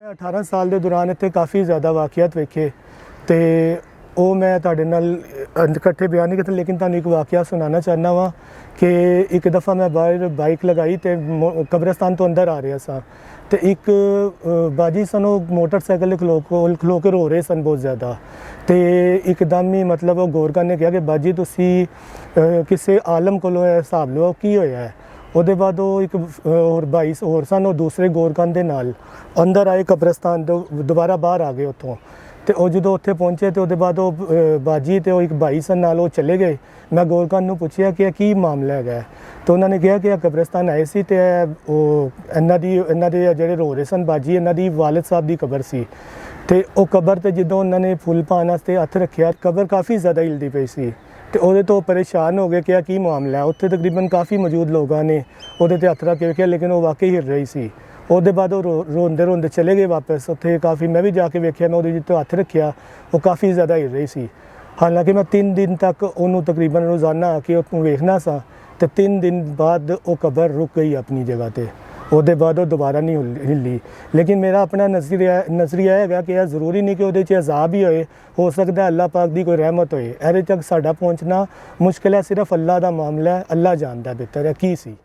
18 ਸਾਲ ਦੇ ਦੌਰਾਨ ਇੱਥੇ ਕਾफ़ी ज़्यादा ਵਾਕਿਆਤ ਵੇਖੇ ਤੇ ਉਹ ਮੈਂ ਤੁਹਾਡੇ ਨਾਲ ਇਕੱਠੇ ਬਿਆਨ ਨਹੀਂ ਕੀਤੇ, ਲੇਕਿਨ ਤੁਹਾਨੂੰ ਇੱਕ ਵਾਕਿਆ ਸੁਣਾਉਣਾ ਚਾਹੁੰਦਾ ਵਾਂ ਕਿ ਇੱਕ ਦफ़ਾ ਮੈਂ ਬਾਹਰ ਬਾਈਕ ਲਗਾਈ ਤੇ ਕਬਰਸਤਾਨ ਤੋਂ ਅੰਦਰ ਆ ਰਿਹਾ ਸਾਂ ਤੇ ਇੱਕ ਬਾਜੀ ਸਨ, ਉਹ ਮੋਟਰਸਾਈਕਲ ਖਲੋ ਕੇ ਰੋ ਰਹੇ ਸਨ ਬਹੁਤ ਜ਼ਿਆਦਾ। ਤੇ ਇੱਕਦਮ ਹੀ ਮਤਲਬ ਉਹ ਗੌਰਕਰ ਨੇ ਕਿਹਾ ਕਿ ਬਾਜੀ ਤੁਸੀਂ ਕਿਸੇ ਆਲਮ ਕੋਲੋਂ ਹਿਸਾਬ ਲਓ ਕੀ ਹੋਇਆ ਹੈ। ਉਹਦੇ ਬਾਅਦ ਉਹ ਇੱਕ ਹੋਰ ਭਾਈ ਹੋਰ ਸਨ, ਉਹ ਦੂਸਰੇ ਗੌਰਕਰ ਦੇ ਨਾਲ ਅੰਦਰ ਆਏ ਕਬਰਸਤਾਨ ਤੋਂ, ਦੁਬਾਰਾ ਬਾਹਰ ਆ ਗਏ ਉੱਥੋਂ। ਤੇ ਉਹ ਜਦੋਂ ਉੱਥੇ ਪਹੁੰਚੇ ਤੇ ਉਹਦੇ ਬਾਅਦ ਉਹ ਬਾਜੀ ਤੇ ਉਹ ਇੱਕ ਭਾਈ ਸਨ ਨਾਲ ਉਹ ਚਲੇ ਗਏ। ਮੈਂ ਗੌਰਕਰ ਨੂੰ ਪੁੱਛਿਆ ਕਿ ਕੀ ਮਾਮਲਾ ਹੈਗਾ, ਤੇ ਉਹਨਾਂ ਨੇ ਕਿਹਾ ਕਿ ਕਬਰਸਤਾਨ ਆਏ ਸੀ ਤੇ ਉਹ ਇਹਨਾਂ ਦੇ ਜਿਹੜੇ ਰੋ ਰਹੇ ਸਨ ਬਾਜੀ, ਇਹਨਾਂ ਦੀ ਵਾਲਿਦ ਸਾਹਿਬ ਦੀ ਕਬਰ ਸੀ। ਤੇ ਉਹ ਕਬਰ ਤੇ ਜਦੋਂ ਉਹਨਾਂ ਨੇ ਫੁੱਲ ਪਾਉਣ ਵਾਸਤੇ ਹੱਥ ਰੱਖਿਆ, ਕਬਰ ਕਾफ़ੀ ਜ਼ਿਆਦਾ ਹਿਲਦੀ ਪਈ ਸੀ ਤੇ ਉਹਦੇ ਤੋਂ ਪਰੇਸ਼ਾਨ ਹੋ ਗਏ ਕਿ ਕੀ ਮਾਮਲਾ ਹੈ। ਉੱਥੇ ਤਕਰੀਬਨ ਕਾफ़ੀ ਮੌਜੂਦ ਲੋਕਾਂ ਨੇ ਉਹਦੇ ਤੇ ਹੱਥ ਰੱਖ ਕੇ ਵੇਖਿਆ, ਲੇਕਿਨ ਉਹ ਵਾਕਈ ਹਿਲ ਰਹੀ ਸੀ। ਉਹਦੇ ਬਾਅਦ ਉਹ ਰੋਂਦੇ ਚਲੇ ਗਏ ਵਾਪਸ। ਉੱਥੇ ਕਾफ़ੀ ਮੈਂ ਵੀ ਜਾ ਕੇ ਵੇਖਿਆ, ਮੈਂ ਉਹਦੇ ਜਿੱਤੇ ਹੱਥ ਰੱਖਿਆ, ਉਹ ਕਾफ़ੀ ਜ਼ਿਆਦਾ ਹਿਲ ਰਹੀ ਸੀ। ਹਾਲਾਂਕਿ ਮੈਂ 3 ਦਿਨ ਤੱਕ ਉਹਨੂੰ ਤਕਰੀਬਨ ਰੋਜ਼ਾਨਾ ਆ ਕੇ ਉਹਨੂੰ ਵੇਖਣਾ ਸਾਂ ਤੇ 3 ਦਿਨ ਬਾਅਦ ਉਹ ਕਬਰ ਰੁਕ ਗਈ ਆਪਣੀ ਜਗ੍ਹਾ ਤੇ। ਉਹਦੇ ਬਾਅਦ ਉਹ ਦੁਬਾਰਾ ਨਹੀਂ ਹਿੱਲੀ। ਲੇਕਿਨ ਮੇਰਾ ਆਪਣਾ ਨਜ਼ਰੀਆ ਹੈਗਾ ਕਿ ਇਹ ਜ਼ਰੂਰੀ ਨਹੀਂ ਕਿ ਉਹਦੇ 'ਚ ਅਜ਼ਾਬ ਹੀ ਹੋਏ, ਹੋ ਸਕਦਾ ਅੱਲਾਹ ਪਾਕ ਦੀ ਕੋਈ ਰਹਿਮਤ ਹੋਏ। ਇਹਦੇ ਤੱਕ ਸਾਡਾ ਪਹੁੰਚਣਾ ਮੁਸ਼ਕਿਲ ਹੈ, ਸਿਰਫ ਅੱਲਾਹ ਦਾ ਮਾਮਲਾ ਹੈ, ਅੱਲਾਹ ਜਾਣਦਾ ਬਿਹਤਰ ਹੈ ਕੀ ਸੀ।